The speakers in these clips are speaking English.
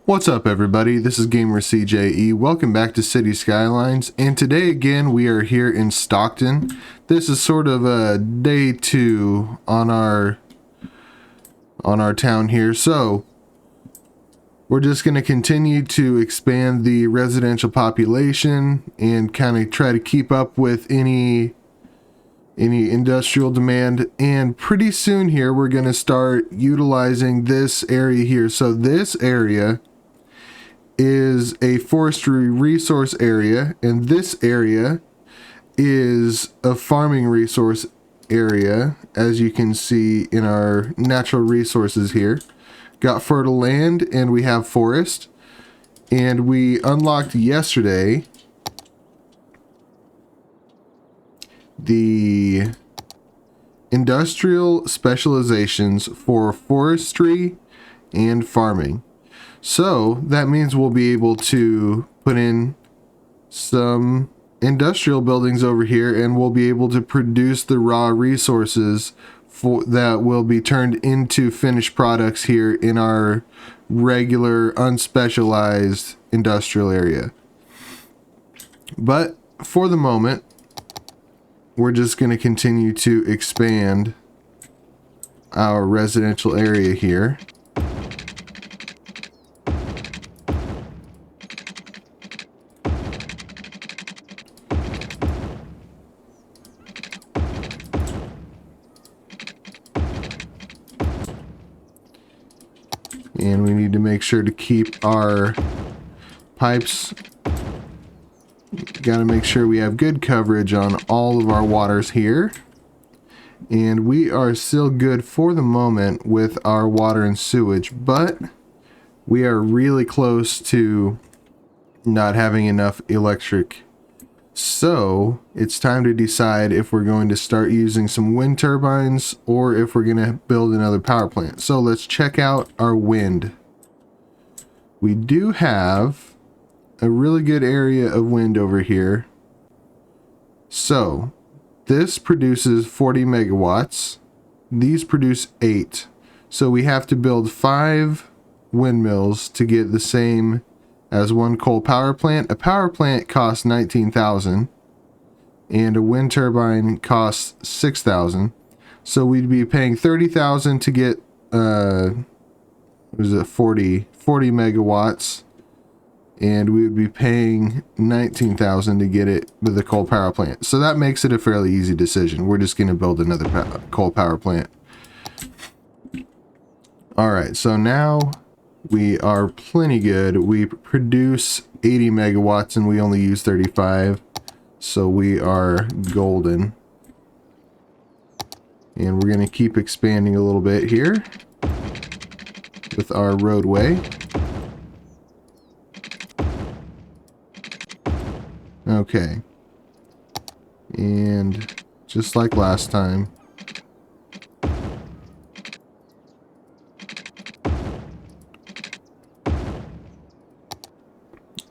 What's up, everybody? This is Gamer CJE. Welcome back to Cities Skylines, and today again we are here in Stockton. This is sort of a day 2 on our town here, so we're just going to continue to expand the residential population and kind of try to keep up with any industrial demand. And pretty soon here we're going to start utilizing this area here. So this area is a forestry resource area, and this area is a farming resource area, as you can see in our natural resources here. Got fertile land and we have forest, and we unlocked yesterday the industrial specializations for forestry and farming. So that means we'll be able to put in some industrial buildings over here, and we'll be able to produce the raw resources that will be turned into finished products here in our regular unspecialized industrial area. But for the moment, we're just going to continue to expand our residential area here. And we need to make sure to keep our pipes. Got to make sure we have good coverage on all of our waters here. And we are still good for the moment with our water and sewage, but we are really close to not having enough electric. So it's time to decide if we're going to start using some wind turbines or if we're going to build another power plant. So let's check out our wind. We do have a really good area of wind over here. So this produces 40 megawatts. These produce 8. So we have to build 5 windmills to get the same as one coal power plant. A power plant costs $19,000 and a wind turbine costs $6,000. So we'd be paying $30,000 to get 40 megawatts, and we would be paying $19,000 to get it with a coal power plant. So that makes it a fairly easy decision. We're just going to build another coal power plant. All right, so now we are plenty good. We produce 80 megawatts and we only use 35. So we are golden. And we're going to keep expanding a little bit here with our roadway. Okay. And just like last time,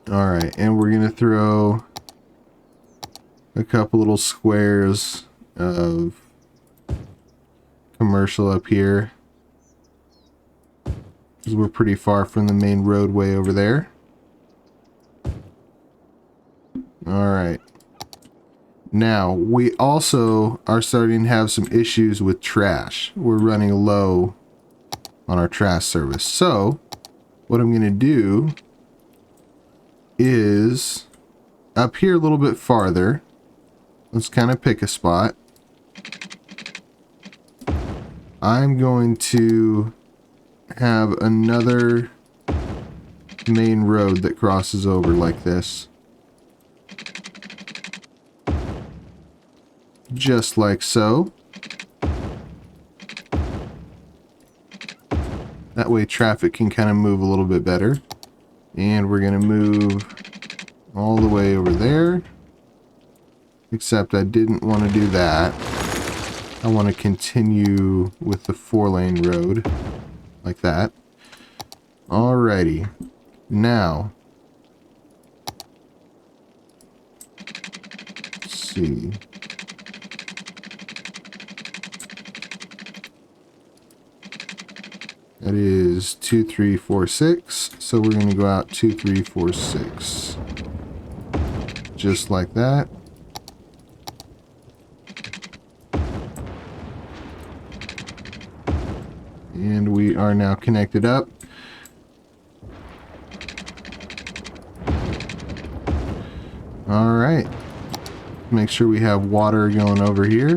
alright, and we're going to throw a couple little squares of commercial up here, because we're pretty far from the main roadway over there. Alright. Now, we also are starting to have some issues with trash. We're running low on our trash service. So, what I'm going to do is up here a little bit farther. Let's kind of pick a spot. I'm going to have another main road that crosses over like this. Just like so. That way traffic can kind of move a little bit better. And we're going to move all the way over there. Except I didn't want to do that. I want to continue with the 4-lane road. Like that. Alrighty. Now. Let's see. That is 2, 3, 4, 6. So we're going to go out 2, 3, 4, 6. Just like that. And we are now connected up. All right. Make sure we have water going over here.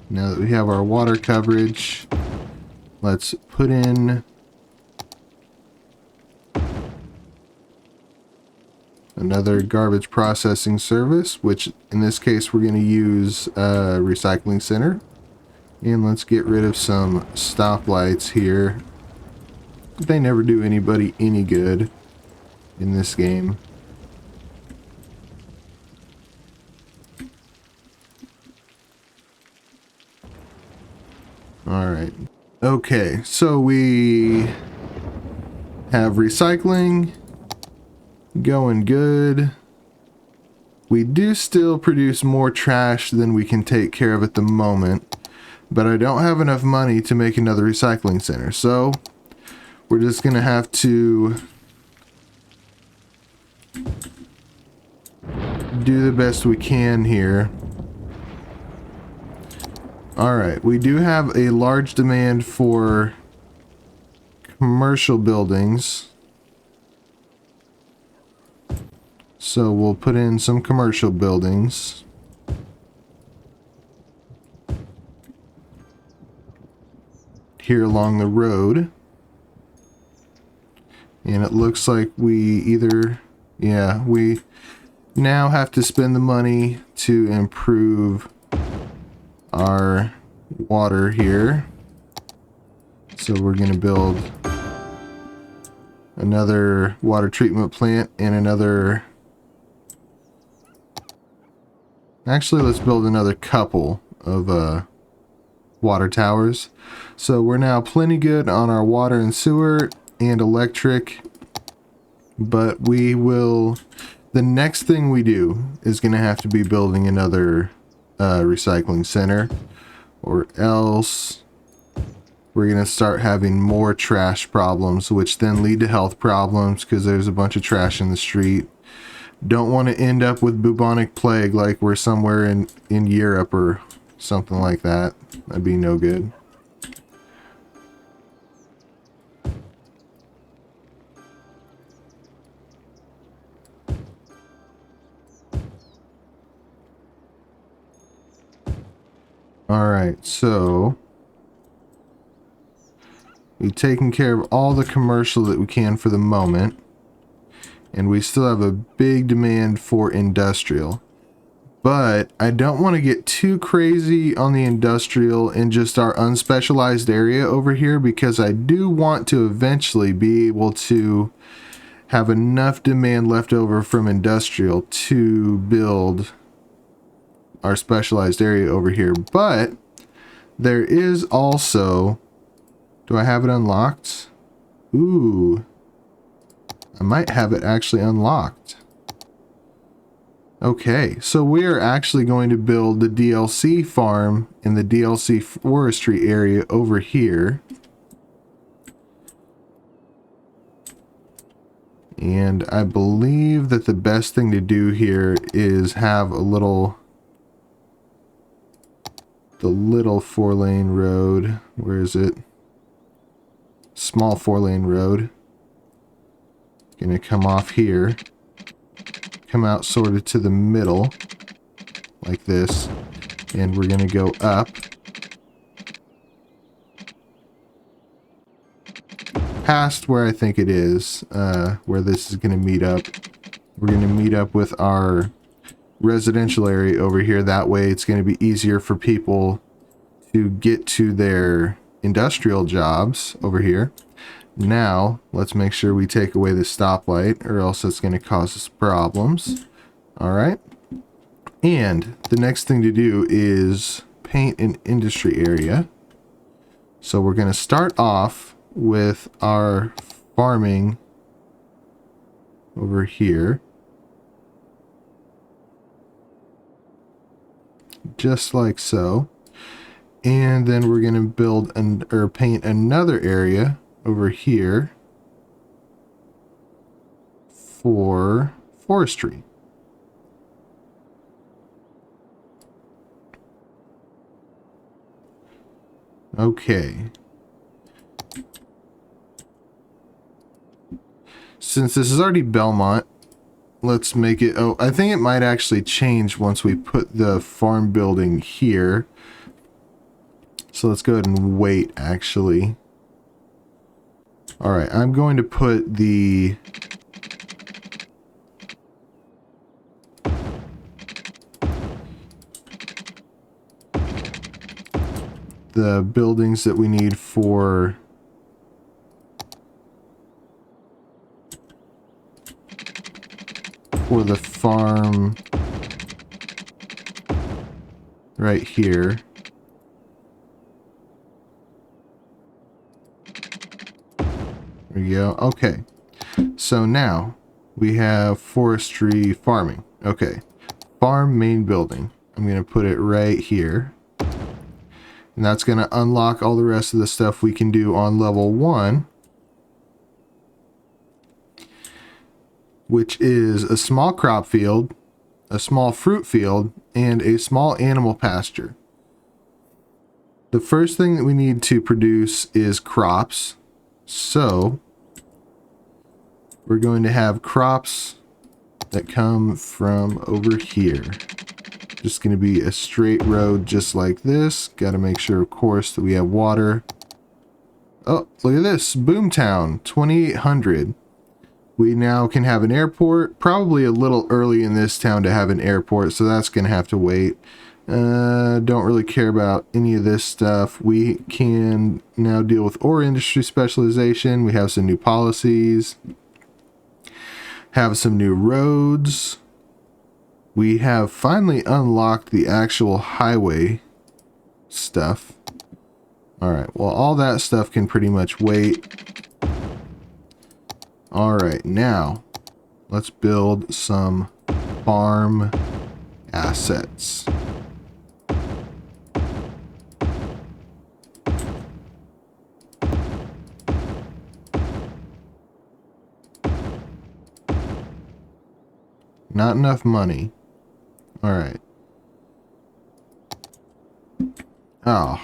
Now that we have our water coverage, let's put in another garbage processing service, which in this case we're going to use a recycling center. And let's get rid of some stoplights here. They never do anybody any good in this game. Alright. Okay, so we have recycling going good. We do still produce more trash than we can take care of at the moment, but I don't have enough money to make another recycling center, so we're just gonna have to do the best we can here. Alright, we do have a large demand for commercial buildings. So we'll put in some commercial buildings. Here along the road. And it looks like we either, yeah, we now have to spend the money to improve our water here. So we're going to build another water treatment plant and another, actually let's build another couple of water towers. So we're now plenty good on our water and sewer and electric, but we will, the next thing we do is going to have to be building another recycling center, or else we're going to start having more trash problems, which then lead to health problems because there's a bunch of trash in the street. Don't want to end up with bubonic plague like we're somewhere in Europe or something like that. That'd be no good. Alright, so we've taken care of all the commercial that we can for the moment, and we still have a big demand for industrial. But I don't want to get too crazy on the industrial in just our unspecialized area over here, because I do want to eventually be able to have enough demand left over from industrial to build our specialized area over here. But there is also, do I have it unlocked? Ooh, I might have it actually unlocked. Okay, so we are actually going to build the DLC farm in the DLC forestry area over here. And I believe that the best thing to do here is have a little, the little 4-lane road. Where is it? Small 4-lane road. Gonna come off here. Come out sort of to the middle. Like this. And we're gonna go up. Past where I think it is. Where this is gonna meet up. We're gonna meet up with our residential area over here. That way it's going to be easier for people to get to their industrial jobs over here. Now let's make sure we take away the stoplight, or else it's going to cause us problems. All right, and the next thing to do is paint an industry area. So we're going to start off with our farming over here. Just like so. And then we're going to build or paint another area over here for forestry. Okay. Since this is already Belmont, let's make it... Oh, I think it might actually change once we put the farm building here. So let's go ahead and wait, actually. Alright, I'm going to put the... buildings that we need for the farm right here. There we go. Okay. So now we have forestry farming. Okay. Farm main building. I'm going to put it right here. And that's going to unlock all the rest of the stuff we can do on level 1. Which is a small crop field, a small fruit field, and a small animal pasture. The first thing that we need to produce is crops. So we're going to have crops that come from over here. Just going to be a straight road just like this. Got to make sure, of course, that we have water. Oh, look at this. Boomtown, 2800. We now can have an airport. Probably a little early in this town to have an airport, so that's going to have to wait. Don't really care about any of this stuff. We can now deal with ore industry specialization. We have some new policies. Have some new roads. We have finally unlocked the actual highway stuff. Alright, well, all that stuff can pretty much wait. Alright, now let's build some farm assets. Not enough money. Alright. Oh.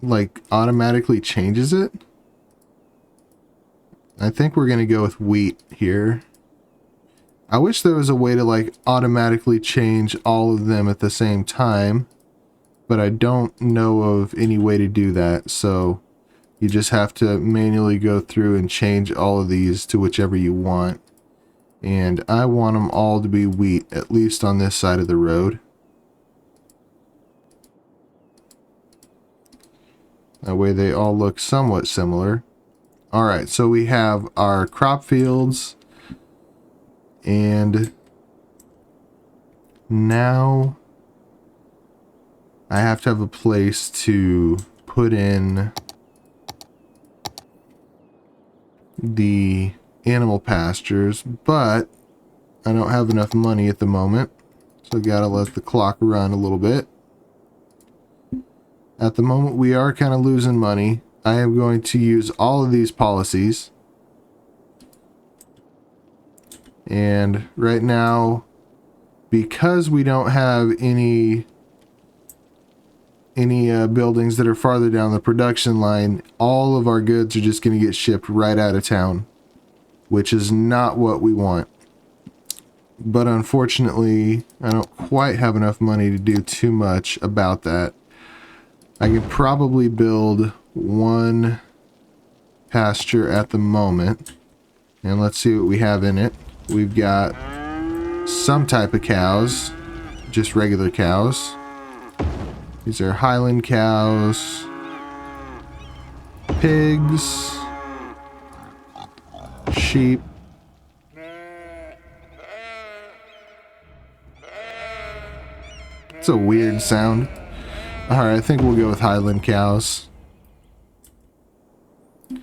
Like, automatically changes it? I think we're going to go with wheat here. I wish there was a way to, like, automatically change all of them at the same time. But I don't know of any way to do that, so you just have to manually go through and change all of these to whichever you want. And I want them all to be wheat, at least on this side of the road. That way they all look somewhat similar. Alright, so we have our crop fields. And now I have to have a place to put in the animal pastures, but I don't have enough money at the moment, so I gotta let the clock run a little bit. At the moment we are kind of losing money. I am going to use all of these policies, and right now, because we don't have any buildings that are farther down the production line, all of our goods are just going to get shipped right out of town, which is not what we want. But unfortunately, I don't quite have enough money to do too much about that. I could probably build one pasture at the moment. And let's see what we have in it. We've got some type of cows, just regular cows. These are Highland cows, pigs, sheep, it's a weird sound. Alright, I think we'll go with Highland cows. Let's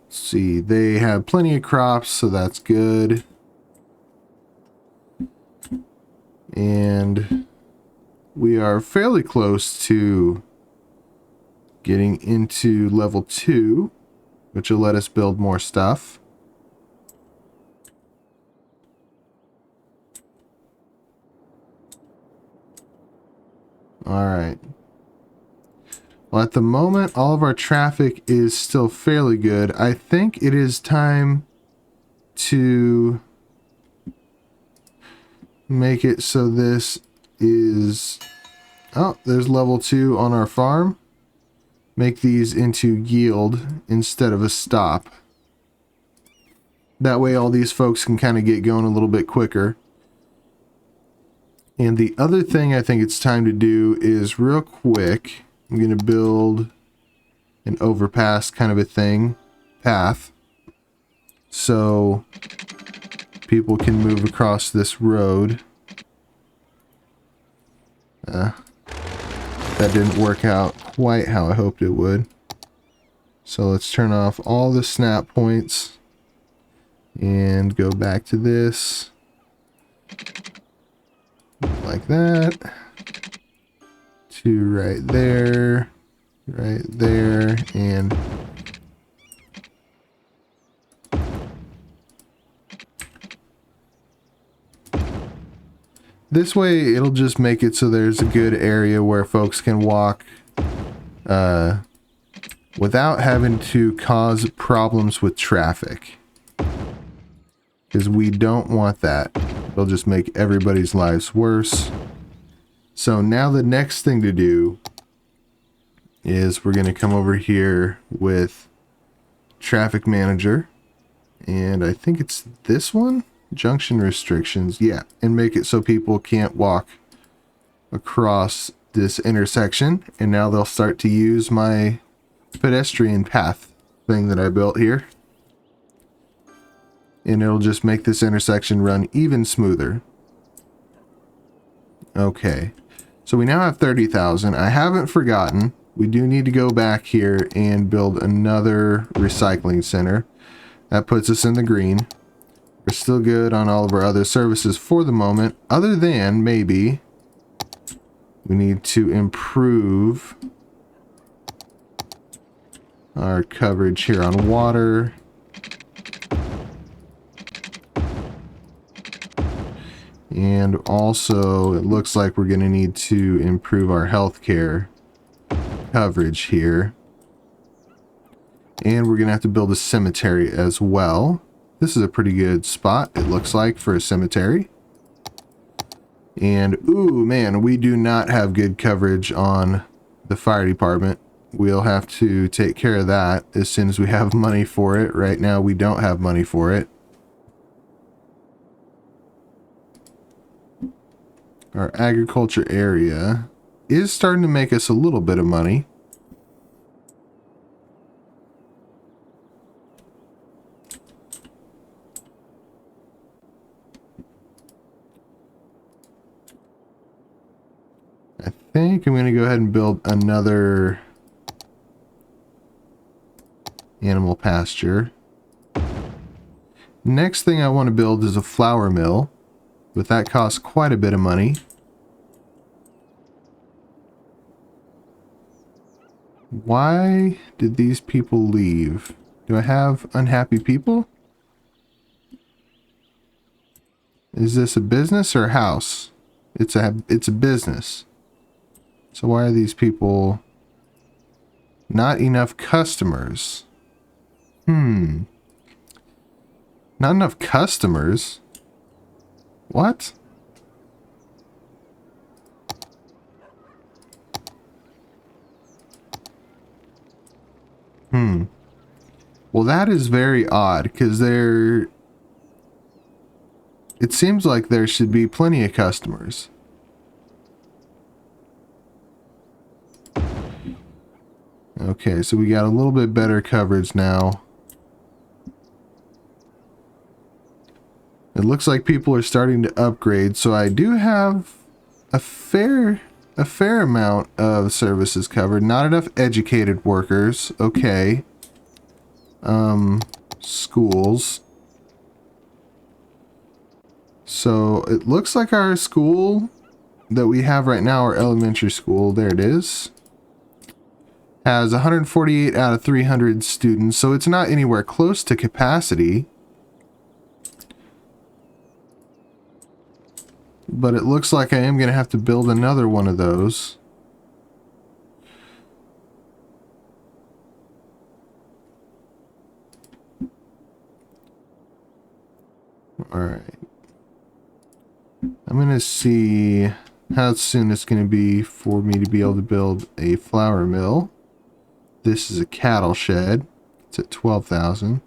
see, they have plenty of crops, so that's good. And we are fairly close to getting into level 2, which will let us build more stuff. All right. Well, at the moment, all of our traffic is still fairly good. I think it is time to make it so this is... Oh, there's level 2 on our farm. Make these into yield instead of a stop. That way all these folks can kind of get going a little bit quicker. And the other thing I think it's time to do is real quick, I'm going to build an overpass kind of a thing, path, so people can move across this road. That didn't work out quite how I hoped it would. So let's turn off all the snap points and go back to this. Like that. To right there, and this way it'll just make it so there's a good area where folks can walk without having to cause problems with traffic, because we don't want that. It'll just make everybody's lives worse. So now the next thing to do is we're going to come over here with traffic manager, and I think it's this one, junction restrictions, yeah, and make it so people can't walk across this intersection. And now they'll start to use my pedestrian path thing that I built here, and it'll just make this intersection run even smoother. Okay, so we now have 30,000. I haven't forgotten, we do need to go back here and build another recycling center. That puts us in the green. We're still good on all of our other services for the moment, other than maybe we need to improve our coverage here on water. And also, it looks like we're going to need to improve our healthcare coverage here. And we're going to have to build a cemetery as well. This is a pretty good spot, it looks like, for a cemetery. And, ooh, man, we do not have good coverage on the fire department. We'll have to take care of that as soon as we have money for it. Right now, we don't have money for it. Our agriculture area is starting to make us a little bit of money. I think I'm going to go ahead and build another animal pasture. Next thing I want to build is a flour mill, but that costs quite a bit of money. Why did these people leave? Do I have unhappy people? Is this a business or a house? It's a business. So why are these people... Not enough customers. Not enough customers? What? Well, that is very odd, because there... It seems like there should be plenty of customers. Okay, so we got a little bit better coverage now. It looks like people are starting to upgrade, so I do have a fair amount of services covered. Not enough educated workers. Okay. Schools. So it looks like our school that we have right now, our elementary school, there it is, Has 148 out of 300 students, so it's not anywhere close to capacity. But it looks like I am going to have to build another one of those. Alright. I'm going to see how soon it's going to be for me to be able to build a flour mill. This is a cattle shed. It's at 12,000.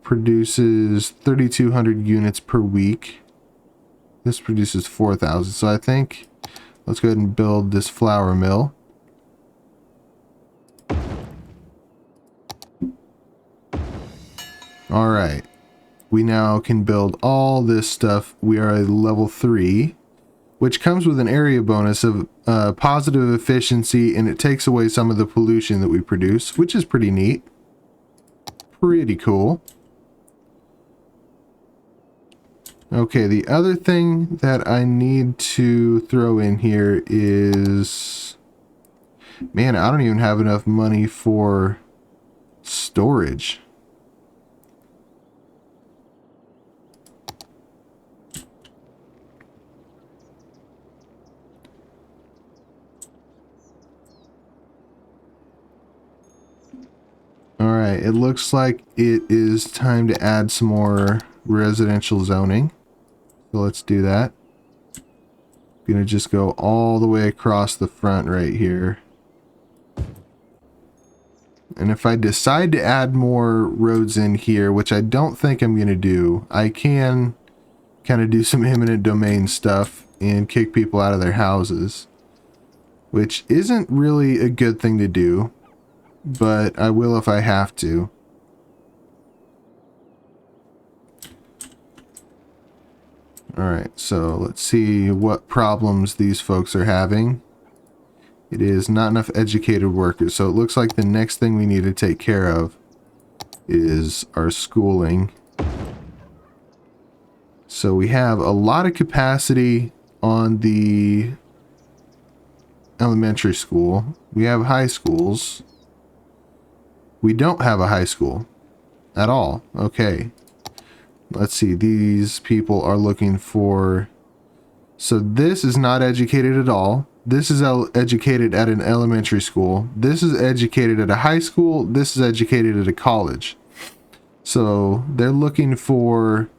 Produces 3,200 units per week. This produces 4,000. So I think let's go ahead and build this flour mill. Alright. We now can build all this stuff. We are at level 3, which comes with an area bonus of positive efficiency, and it takes away some of the pollution that we produce, which is pretty neat. Pretty cool. Okay, the other thing that I need to throw in here is... Man, I don't even have enough money for storage. Alright, it looks like it is time to add some more residential zoning. So let's do that. I'm gonna just go all the way across the front right here. And if I decide to add more roads in here, which I don't think I'm gonna do, I can kind of do some eminent domain stuff and kick people out of their houses, which isn't really a good thing to do. But I will if I have to. Alright, so let's see what problems these folks are having. It is not enough educated workers, so it looks like the next thing we need to take care of is our schooling. So we have a lot of capacity on the elementary school. We have high schools. We don't have a high school at all. Okay. Let's see. These people are looking for... So this is not educated at all. This is educated at an elementary school. This is educated at a high school. This is educated at a college. So they're looking for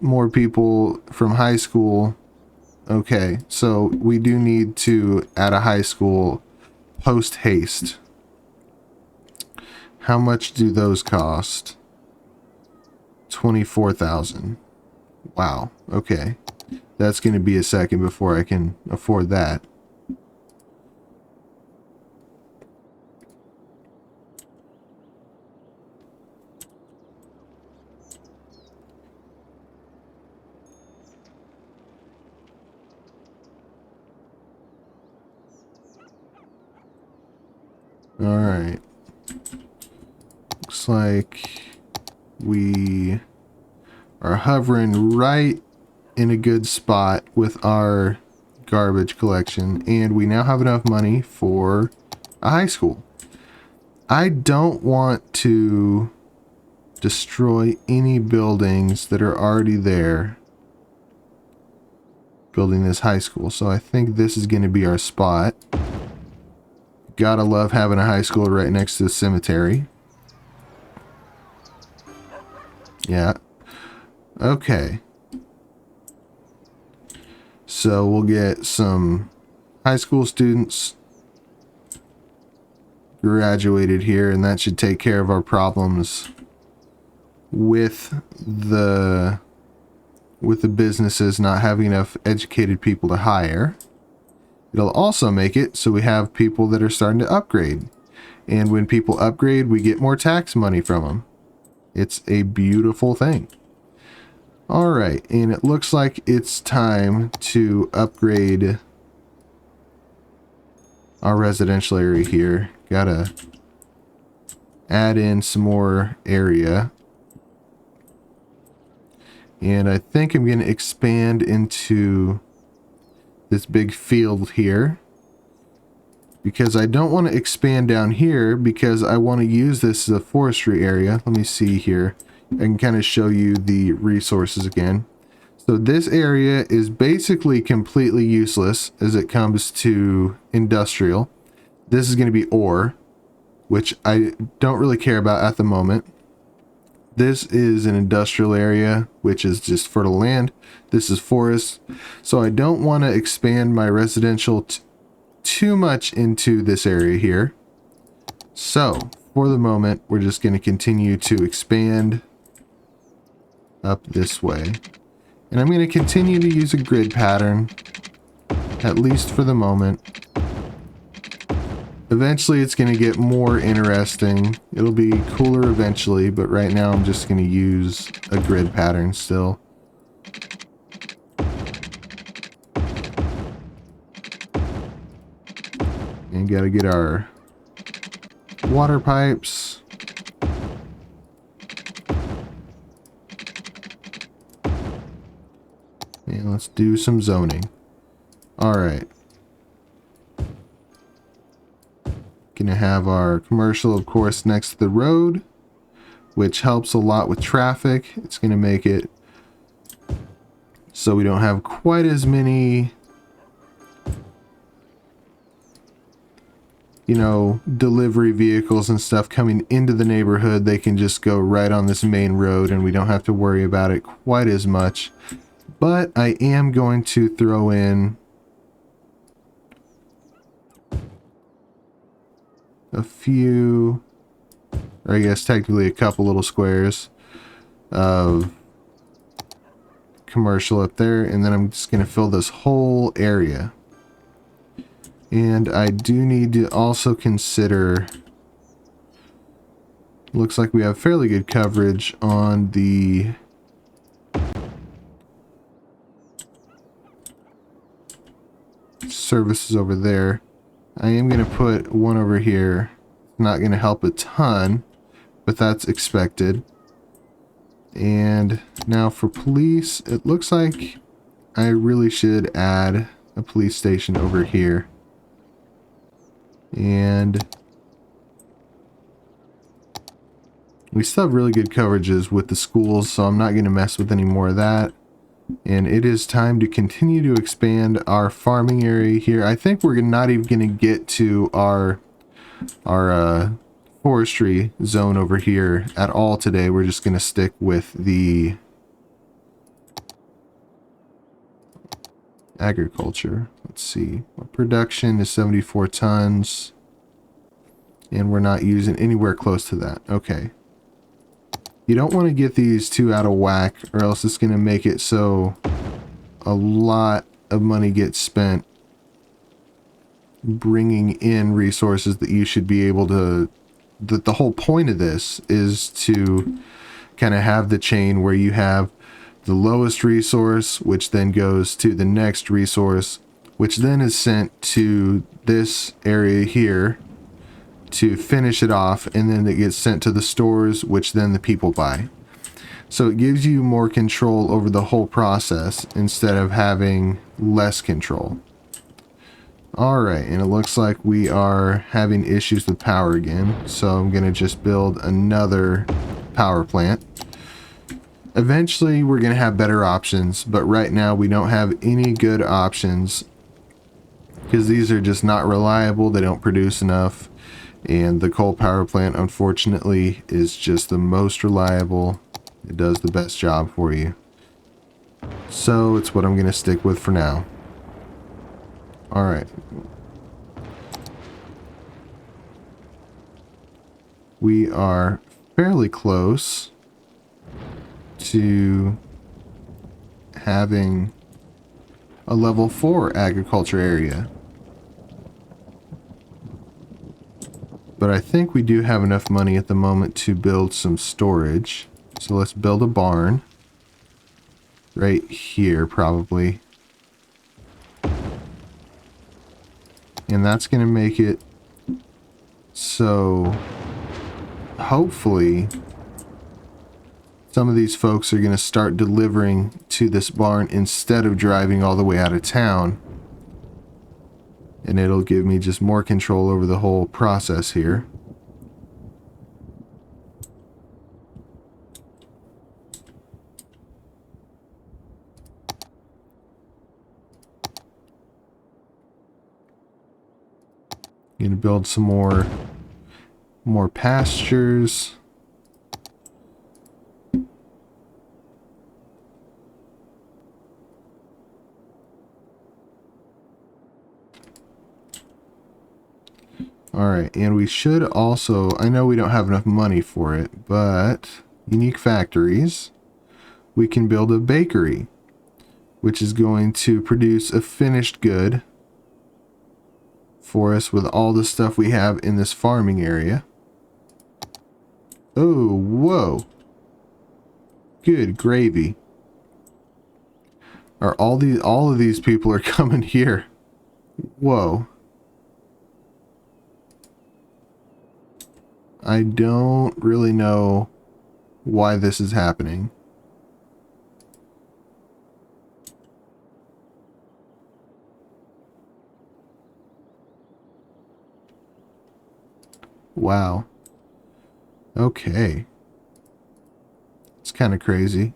more people from high school. Okay. So we do need to add a high school post haste. How much do those cost? 24,000. Wow. Okay. That's going to be a second before I can afford that. All right. Looks like we are hovering right in a good spot with our garbage collection, and we now have enough money for a high school. I don't want to destroy any buildings that are already there building this high school, so I think this is going to be our spot. Gotta love having a high school right next to the cemetery. Yeah. Okay. So we'll get some high school students graduated here, and that should take care of our problems with the businesses not having enough educated people to hire. It'll also make it so we have people that are starting to upgrade. And when people upgrade, we get more tax money from them. It's a beautiful thing. Alright, and it looks like it's time to upgrade our residential area here. Gotta add in some more area. And I think I'm going to expand into this big field here. because I don't want to expand down here because I want to use this as a forestry area. Let me see here. I can kind of show you the resources again. So this area is basically completely useless as it comes to industrial. This is going to be ore, which I don't really care about at the moment. This is an industrial area, which is just fertile land. This is forest. So I don't want to expand my residential too much into this area here. So for the moment, we're just going to continue to expand up this way. And I'm going to continue to use a grid pattern, at least for the moment. Eventually it's going to get more interesting. It'll be cooler eventually, but right now I'm just going to use a grid pattern still. And got to get our water pipes. And let's do some zoning. Alright. Gonna have our commercial, of course, next to the road, which helps a lot with traffic. It's gonna make it so we don't have quite as many, you know, delivery vehicles and stuff coming into the neighborhood. They can just go right on this main road and we don't have to worry about it quite as much. But I am going to throw in a few, or I guess technically a couple little squares of commercial up there, and then I'm just going to fill this whole area. And I do need to also consider, looks like we have fairly good coverage on the services over there. I am going to put one over here. Not going to help a ton, but that's expected. And now for police, it looks like I really should add a police station over here. And we still have really good coverages with the schools, so I'm not going to mess with any more of that. And it is time to continue to expand our farming area here. I think we're not even going to get to our forestry zone over here at all today. We're just going to stick with the agriculture. Let's see. Our production is 74 tons. And we're not using anywhere close to that. Okay. You don't want to get these two out of whack, or else it's going to make it so a lot of money gets spent bringing in resources that you should be able to... The whole point of this is to kind of have the chain where you have the lowest resource, which then goes to the next resource, which then is sent to this area here to finish it off, and then it gets sent to the stores, which then the people buy. So it gives you more control over the whole process instead of having less control. Alright, and it looks like we are having issues with power again, so I'm going to just build another power plant. Eventually we're going to have better options, but right now we don't have any good options because these are just not reliable. They don't produce enough. And the coal power plant, unfortunately, is just the most reliable. It does the best job for you. So it's what I'm going to stick with for now. Alright. We are fairly close to having a level 4 agriculture area. But I think we do have enough money at the moment to build some storage. So let's build a barn. Right here, probably. And that's going to make it so hopefully some of these folks are going to start delivering to this barn instead of driving all the way out of town. And it'll give me just more control over the whole process here. Gonna build some more pastures. Alright, and we should also, I know we don't have enough money for it, but unique factories, we can build a bakery, which is going to produce a finished good for us with all the stuff we have in this farming area. Oh, whoa. Good gravy. Are all of these people are coming here? Whoa. I don't really know why this is happening. Wow. Okay. It's kind of crazy.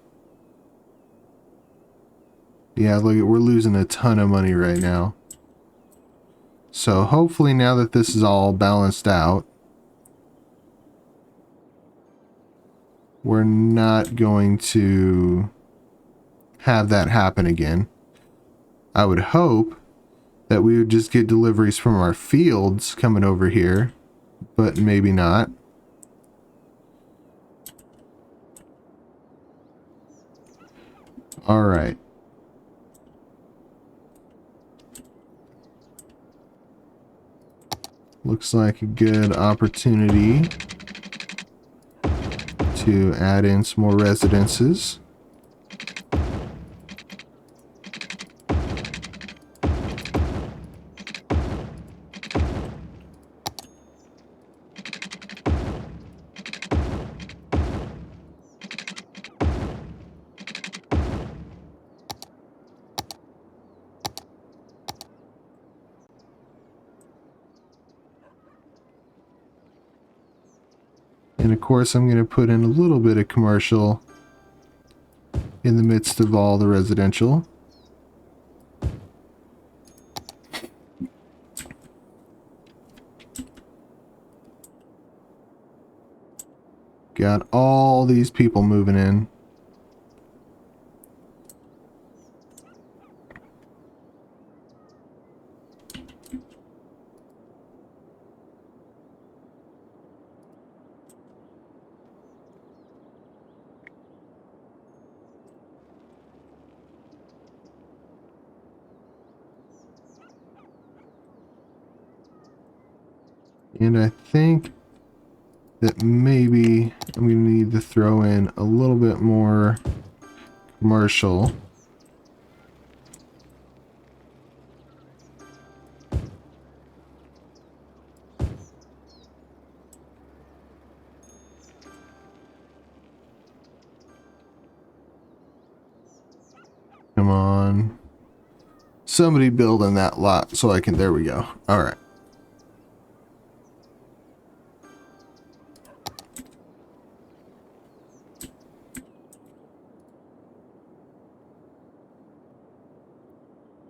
Yeah, look, we're losing a ton of money right now. So hopefully now that this is all balanced out, we're not going to have that happen again. I would hope that we would just get deliveries from our fields coming over here, but maybe not. All right. Looks like a good opportunity to add in some more residences. And of course, I'm going to put in a little bit of commercial in the midst of all the residential. Got all these people moving in. And I think that maybe I'm going to need to throw in a little bit more commercial. Come on. Somebody build in that lot so I can, there we go. All right.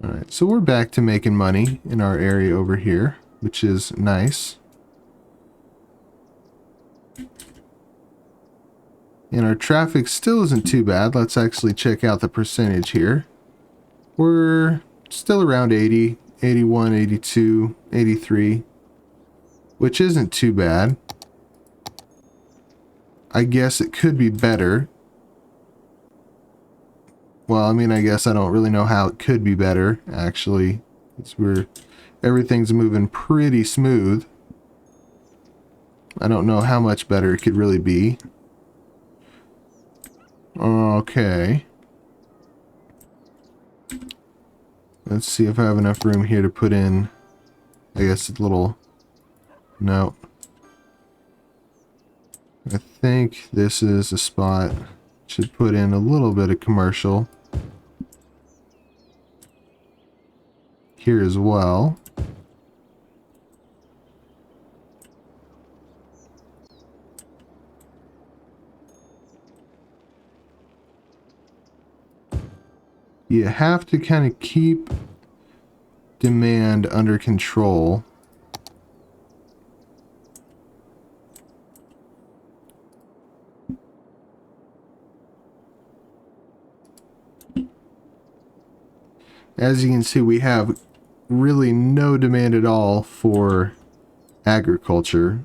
Alright, so we're back to making money in our area over here, which is nice. And our traffic still isn't too bad. Let's actually check out the percentage here. We're still around 80, 81, 82, 83, which isn't too bad. I guess it could be better. Well, I mean, I guess I don't really know how it could be better, actually. Everything's moving pretty smooth. I don't know how much better it could really be. Okay. Let's see if I have enough room here to put in, I guess, a little... No. I think this is a spot. Should put in a little bit of commercial here as well. you have to kind of keep demand under control. As you can see, we have really no demand at all for agriculture.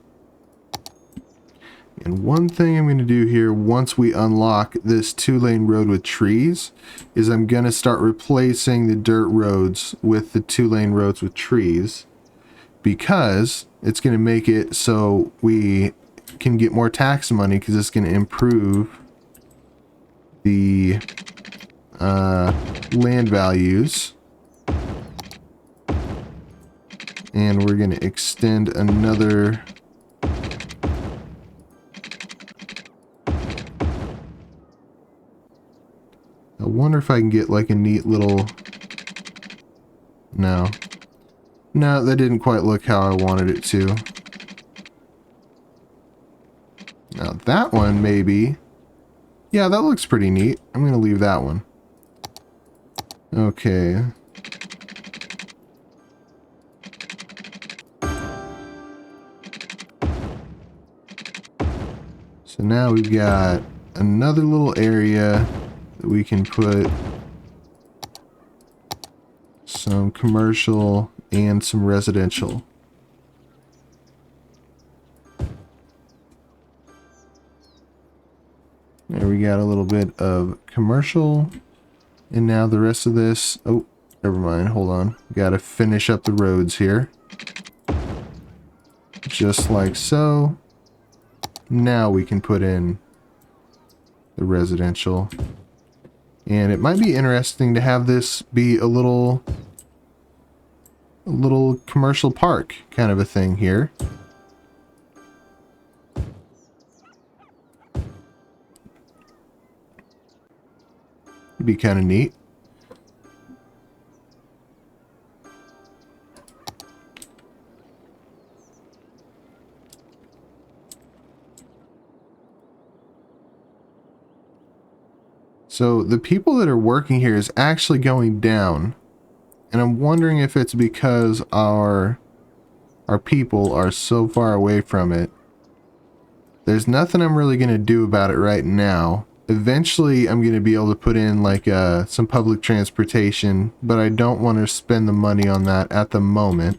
And one thing I'm going to do here once we unlock this 2-lane road with trees is I'm going to start replacing the dirt roads with the 2-lane roads with trees, because it's going to make it so we can get more tax money, because it's going to improve the land values. And we're going to extend another I wonder if I can get like a neat little... No, that didn't quite look how I wanted it to. Now that one maybe. Yeah, that looks pretty neat. I'm going to leave that one. Okay. So now we've got another little area that we can put some commercial and some residential. There we got a little bit of commercial. And now the rest of this... Oh, never mind. Hold on. Got to finish up the roads here. Just like so. Now we can put in the residential. And it might be interesting to have this be a little commercial park kind of a thing here. It'd be kind of neat. So the people that are working here is actually going down. And I'm wondering if it's because our people are so far away from it. There's nothing I'm really going to do about it right now. Eventually I'm going to be able to put in like some public transportation, but I don't want to spend the money on that at the moment.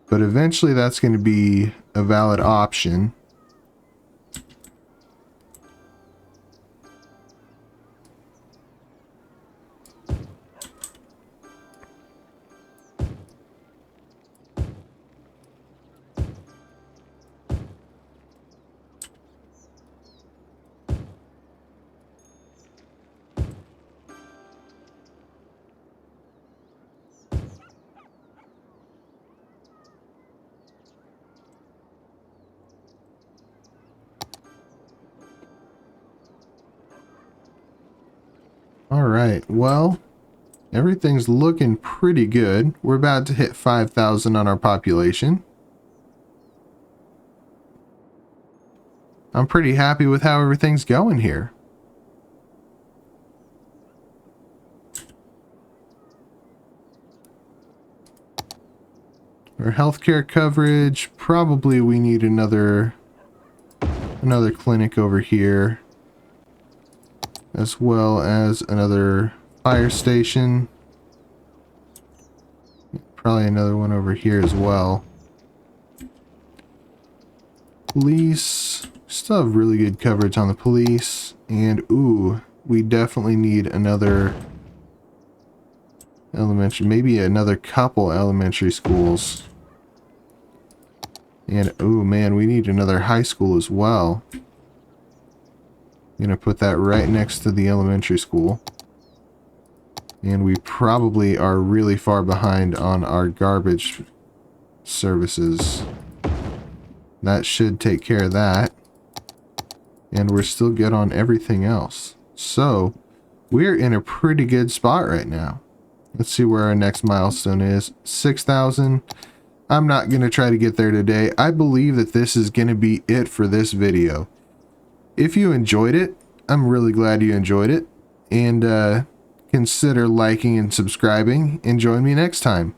But eventually that's going to be a valid option. Alright, well, everything's looking pretty good. We're about to hit 5,000 on our population. I'm pretty happy with how everything's going here. Our healthcare coverage, probably we need another clinic over here, as well as another fire station. Probably another one over here as well. Police, still have really good coverage on the police. And ooh, we definitely need another elementary, maybe another couple elementary schools. And oh man, we need another high school as well. I'm gonna put that right next to the elementary school. And we probably are really far behind on our garbage services. That should take care of that. And we're still good on everything else. So, we're in a pretty good spot right now. Let's see where our next milestone is. 6,000. I'm not going to try to get there today. I believe that this is going to be it for this video. If you enjoyed it, I'm really glad you enjoyed it, and consider liking and subscribing, and join me next time.